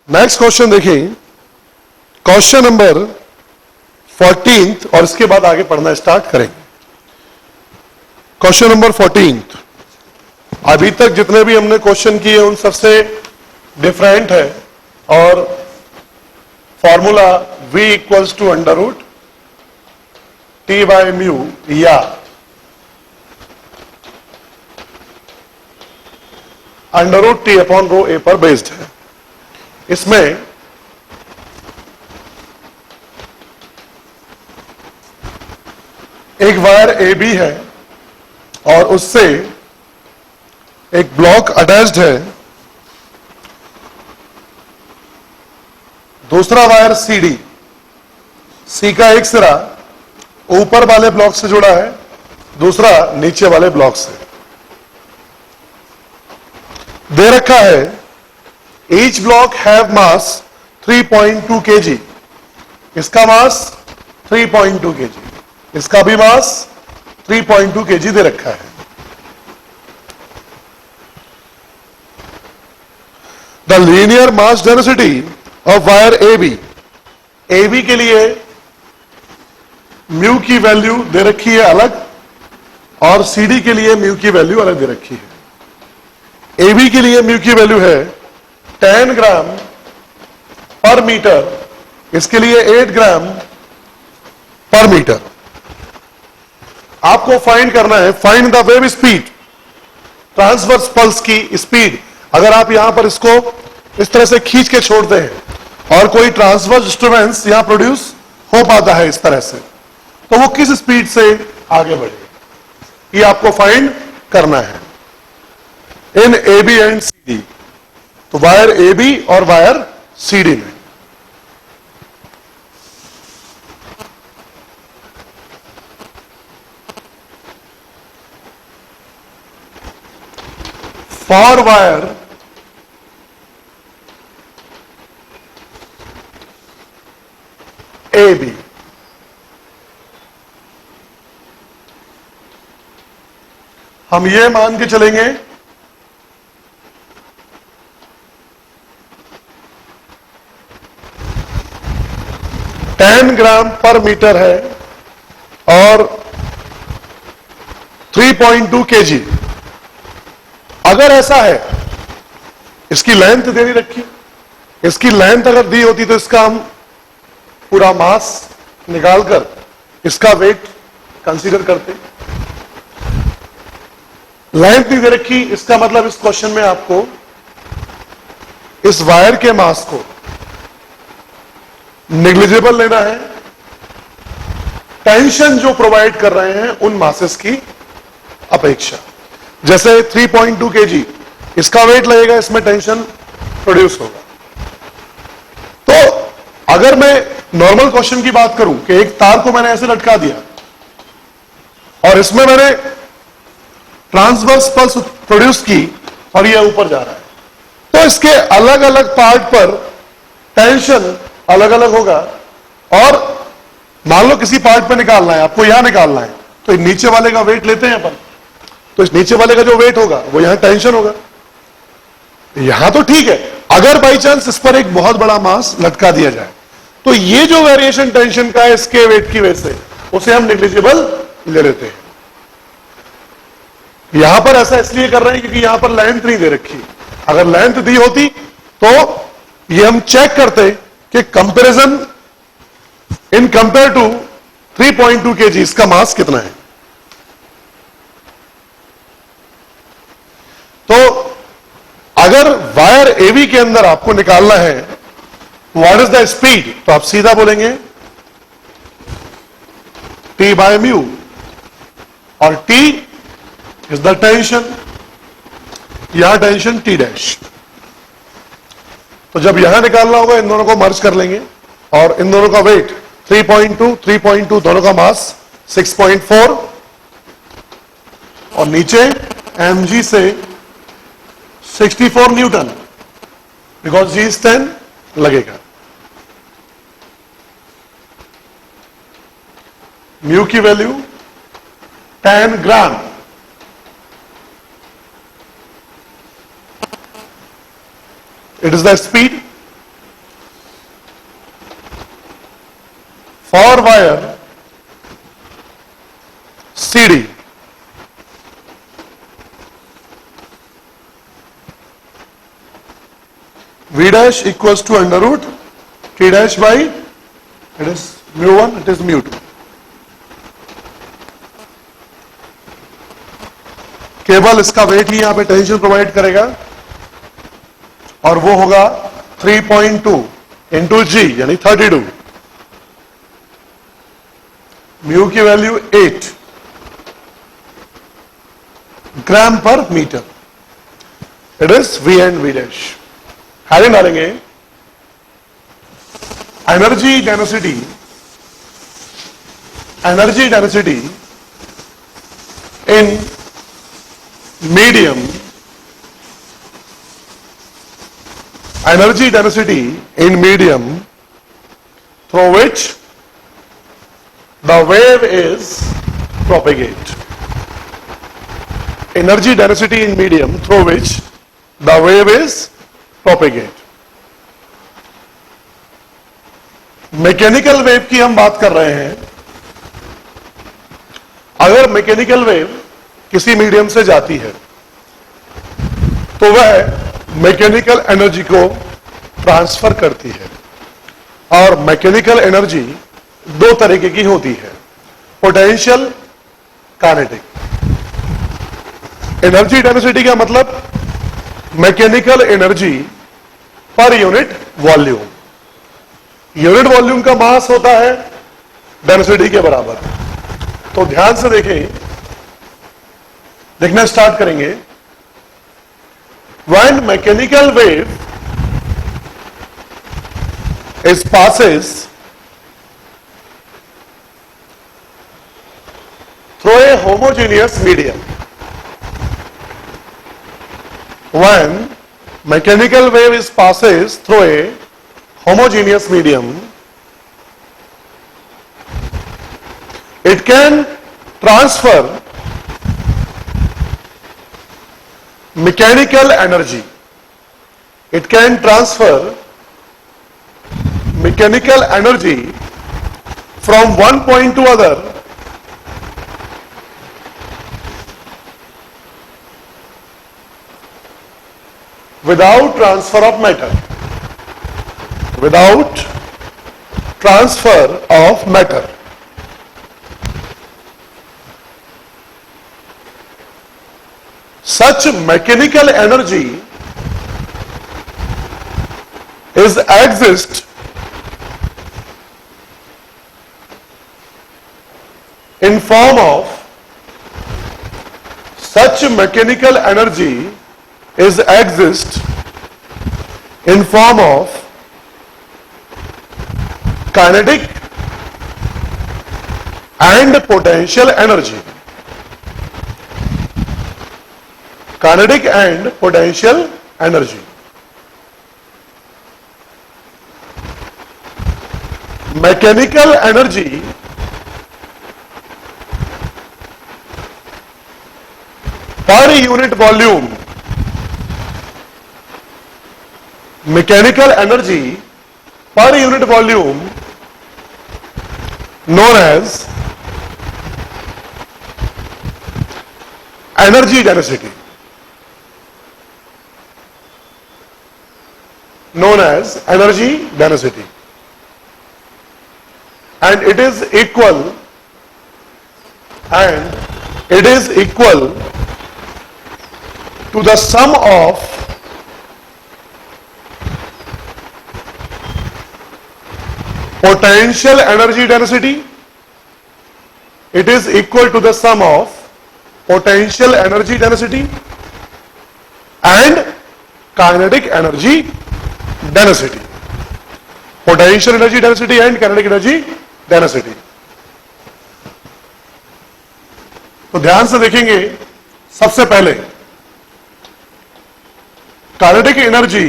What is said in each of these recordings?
Next question देखिए, question number 14 और इसके बाद आगे पढ़ना स्टार्ट करेंगे। क्वेश्चन नंबर 14 अभी तक जितने भी हमने क्वेश्चन किए उन सबसे डिफरेंट है और formula v equals to under root T by mu या under root T upon rho A पर बेस्ड है। इसमें एक वायर ए बी है और उससे एक ब्लॉक अटैच्ड है, दूसरा वायर सी डी, सी का एक सिरा ऊपर वाले ब्लॉक से जुड़ा है, दूसरा नीचे वाले ब्लॉक से। दे रखा है each block have mass 3.2 kg, इसका मास 3.2 kg, इसका भी मास 3.2 kg दे रखा है। The linear mass density of wire A B के लिए म्यू की वैल्यू दे रखी है अलग और सी डी के लिए म्यू की वैल्यू अलग दे रखी है। ए बी के लिए म्यू की वैल्यू है 10 ग्राम पर मीटर, इसके लिए 8 ग्राम पर मीटर। आपको फाइंड करना है, find the wave speed, transverse pulse की स्पीड। अगर आप यहां पर इसको इस तरह से खींच के छोड़ते हैं और कोई ट्रांसवर्स डिस्टर्बेंस यहां प्रोड्यूस हो पाता है इस तरह से, तो वो किस स्पीड से आगे बढ़ेगा, ये आपको फाइंड करना है in A B and C D. तो वायर ए बी और वायर सी डी में फॉर वायर ए बी हम ये मान के चलेंगे 10 ग्राम पर मीटर है और 3.2 kg। अगर ऐसा है, इसकी लेंथ दे नहीं रखी, इसकी लेंथ अगर दी होती तो इसका हम पूरा मास निकालकर इसका वेट कंसीडर करते। लेंथ नहीं दे रखी, इसका मतलब इस क्वेश्चन में आपको इस वायर के मास को नेग्लिजिबल लेना है, टेंशन जो प्रोवाइड कर रहे हैं उन मासेस की अपेक्षा। जैसे 3.2 kg इसका वेट लगेगा, इसमें टेंशन प्रोड्यूस होगा। तो अगर मैं नॉर्मल क्वेश्चन की बात करूं कि एक तार को मैंने ऐसे लटका दिया और इसमें मैंने ट्रांसवर्स पल्स प्रोड्यूस की और यह ऊपर जा रहा है, तो इसके अलग अलग पार्ट पर टेंशन अलग अलग होगा। और मान लो किसी पार्ट पे निकालना है, आपको यहां निकालना है, तो नीचे वाले का वेट लेते हैं अपन, तो इस नीचे वाले का जो वेट होगा वो यहां टेंशन होगा। यहां तो ठीक है, अगर बाई चांस इस पर एक बहुत बड़ा मास लटका दिया जाए तो ये जो वेरिएशन टेंशन का है इसके वेट की वजह से, उसे हम नेग्लिजिबल ले लेते हैं। यहां पर ऐसा इसलिए कर रहे हैं क्योंकि यहां पर लेंथ नहीं दे रखी। अगर लेंथ दी होती तो ये हम चेक करते कि comparison in compare to 3.2 kg इसका मास कितना है। तो अगर वायर एबी के अंदर आपको निकालना है व्हाट इज द स्पीड, तो आप सीधा बोलेंगे T बाय म्यू, और T इज द टेंशन, यहां टेंशन T डैश। तो जब यहां निकालना होगा इन दोनों को मर्ज कर लेंगे और इन दोनों का वेट 3.2 दोनों का मास 6.4 और नीचे mg से 64 न्यूटन, बिकॉज g इज 10 लगेगा। म्यू की value 10 gram, it is the speed for wire CD, V dash equals to under root T dash by, it is mu1, it is mu2. केवल इसका wait ही यहां पे tension provide करेगा और वो होगा 3.2 इंटू जी यानी 32, म्यू की वैल्यू 8 ग्राम पर metre, it is V and V dash. Heading डालेंगे energy density, energy density in medium, energy density in medium through which the wave is propagate, energy density in medium through which the wave is propagate। Mechanical wave की हम बात कर रहे हैं। अगर mechanical wave किसी medium से जाती है तो वह मैकेनिकल एनर्जी को ट्रांसफर करती है, और मैकेनिकल एनर्जी दो तरीके की होती है, पोटेंशियल, काइनेटिक। एनर्जी डेंसिटी का मतलब mechanical energy per unit volume, unit volume का मास होता है डेंसिटी के बराबर। तो ध्यान से देखें, देखना स्टार्ट करेंगे। When mechanical wave is passes through a homogeneous medium, when mechanical wave is passes through a homogeneous medium, it can transfer mechanical energy, it can transfer mechanical energy from one point to other without transfer of matter, without transfer of matter। Such mechanical energy exists in form of, such mechanical energy exists in form of kinetic and potential energy, kinetic and potential energy। Mechanical energy per unit volume, mechanical energy per unit volume known as energy density, known as energy density, and it is equal to the sum of potential energy density, it is equal to the sum of potential energy density and kinetic energy density, potential energy density and kinetic energy density। तो ध्यान से देखेंगे, सबसे पहले kinetic energy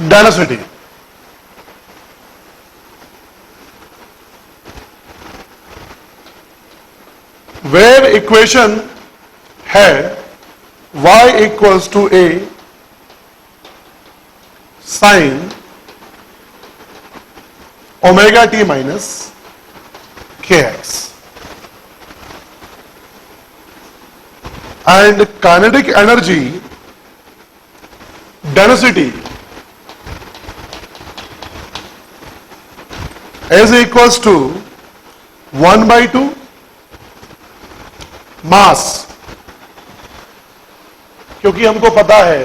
density, wave equation है y equals to a sin omega T minus K X. And kinetic energy density is equals to 1/2 mass. क्योंकि हमको पता है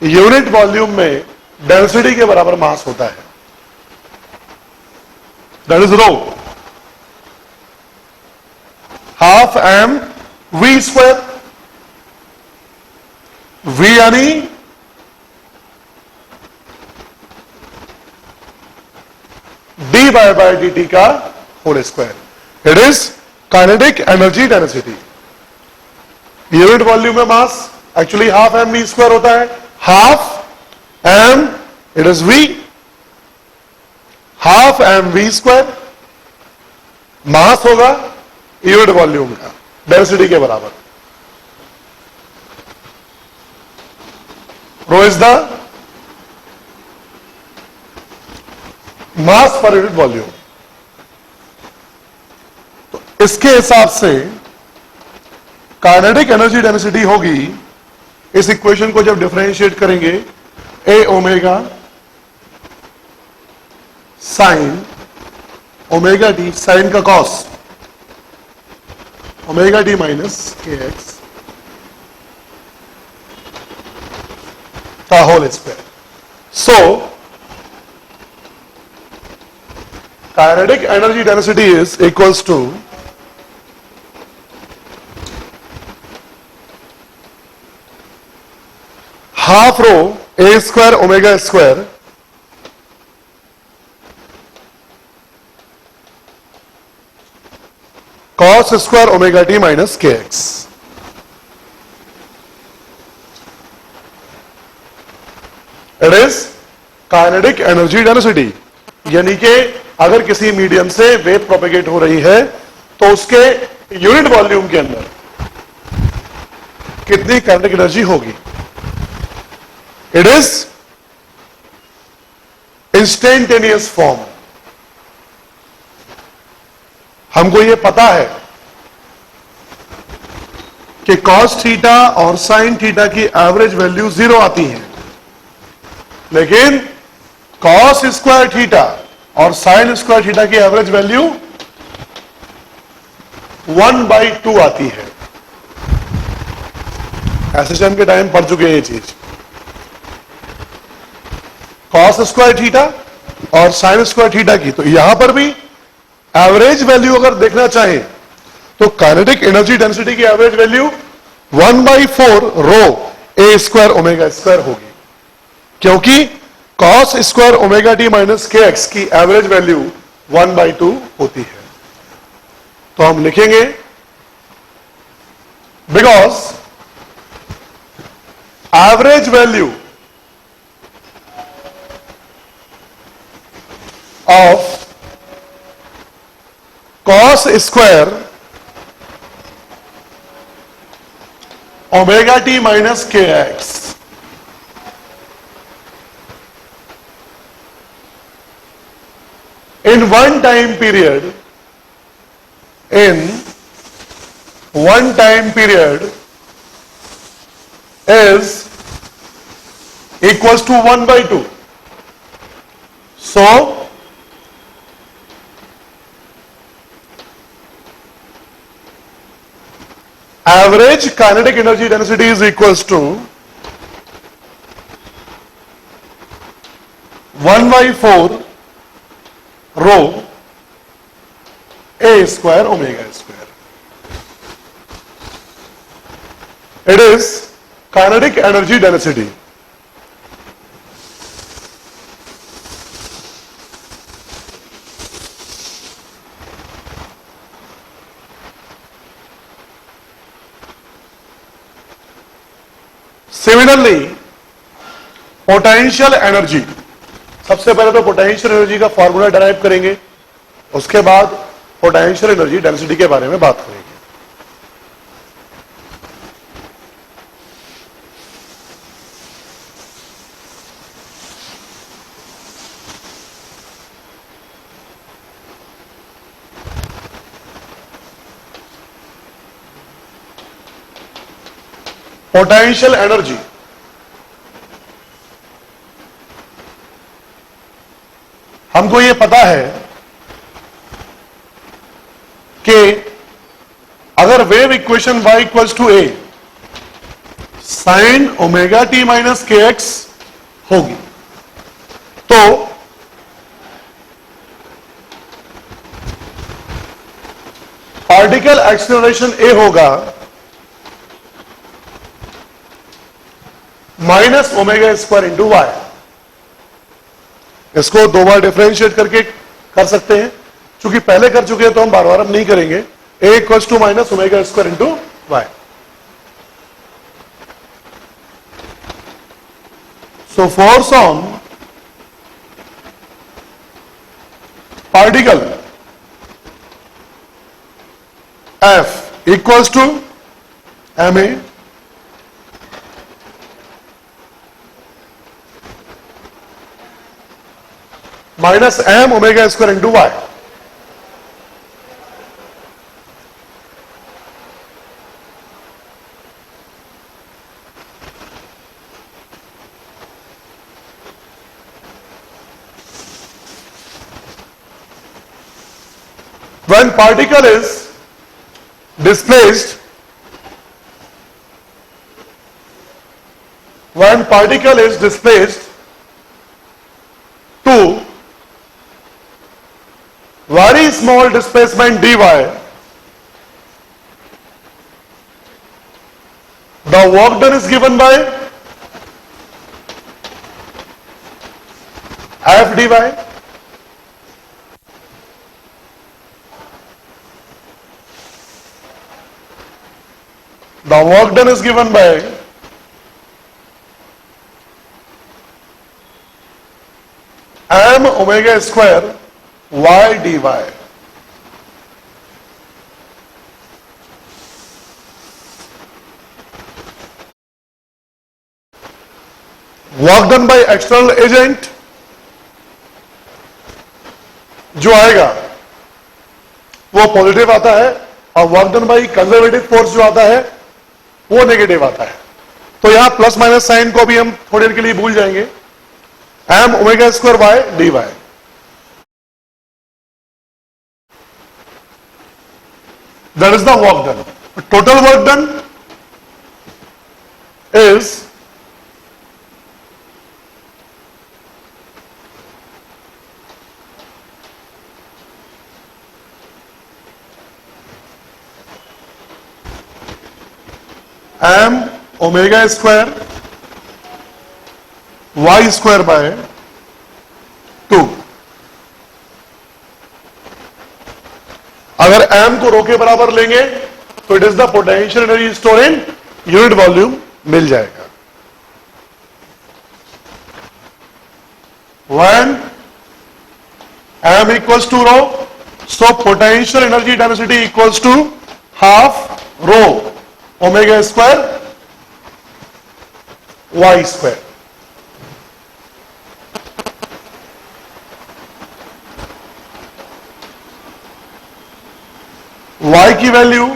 यूनिट वॉल्यूम में डेंसिटी के बराबर मास होता है, that is rho. Half M V square. V यानी डी बाय डी टी का whole square. It is kinetic energy density. Unit volume में mass actually half M V square होता है. Half M it is V, half M V square. Mass होगा unit volume का density के बराबर. रो is the mass per unit volume. तो इसके हिसाब से काइनेटिक एनर्जी डेंसिटी होगी, इस इक्वेशन को जब डिफरेंशिएट करेंगे, A omega sine omega T, sine का cos omega T minus K X का whole square. So kinetic energy density is equals to half rho A square omega square cos square omega T minus K X. It is kinetic energy density. यानी कि अगर किसी medium से wave propagate हो रही है तो उसके यूनिट वॉल्यूम के अंदर कितनी काइनेटिक एनर्जी होगी. It is instantaneous form. हमको यह पता है कि cos थीटा और sin थीटा की एवरेज वैल्यू 0 आती है, लेकिन cos स्क्वायर थीटा और sin स्क्वायर थीटा की एवरेज वैल्यू 1/2 आती है. एसएसएम के टाइम पढ़ चुके हैं ये चीज. cos स्क्वायर थीटा और sin स्क्वायर थीटा की, तो यहां पर भी एवरेज वैल्यू अगर देखना चाहें तो काइनेटिक एनर्जी डेंसिटी की average value 1/4 row A square omega square होगी, क्योंकि cos square omega T minus K x की एवरेज वैल्यू 1/2 होती है. तो हम लिखेंगे because average value of cos square omega T minus K x in one time period is equals to 1/2. So average kinetic energy density is equals to 1/4 rho a square omega square. It is kinetic energy density. Similarly potential energy, सबसे पहले तो potential energy का formula derive करेंगे, उसके बाद potential energy density के बारे में बात करेंगे. पोटेंशियल एनर्जी हमको ये पता है कि अगर wave equation y equals to A sine omega T minus K X होगी तो पार्टिकल एक्सेलरेशन ए होगा minus omega square into Y. इसको दो बार डिफरेंशिएट करके कर सकते हैं, क्योंकि पहले कर चुके हैं तो हम बार बार अब नहीं करेंगे। A equals to minus omega square into Y. So force on particle F equals to ma minus m omega square into y. When particle is displaced, when particle is displaced to very small displacement dy, the work done is given by F dy. The work done is given by m omega square y dy. Work done by external agent जो आएगा वो positive आता है, और work done by conservative force जो आता है वो नेगेटिव आता है। तो यहां प्लस माइनस साइन को भी हम थोड़ी देर के लिए भूल जाएंगे। M omega square Y D Y. That is the work done. Total work done is m omega square y square by 2। अगर m को रो के बराबर लेंगे तो it is the potential energy store in unit volume मिल जाएगा। When m equals to rho, so potential energy density equals to half rho omega square y square। y की value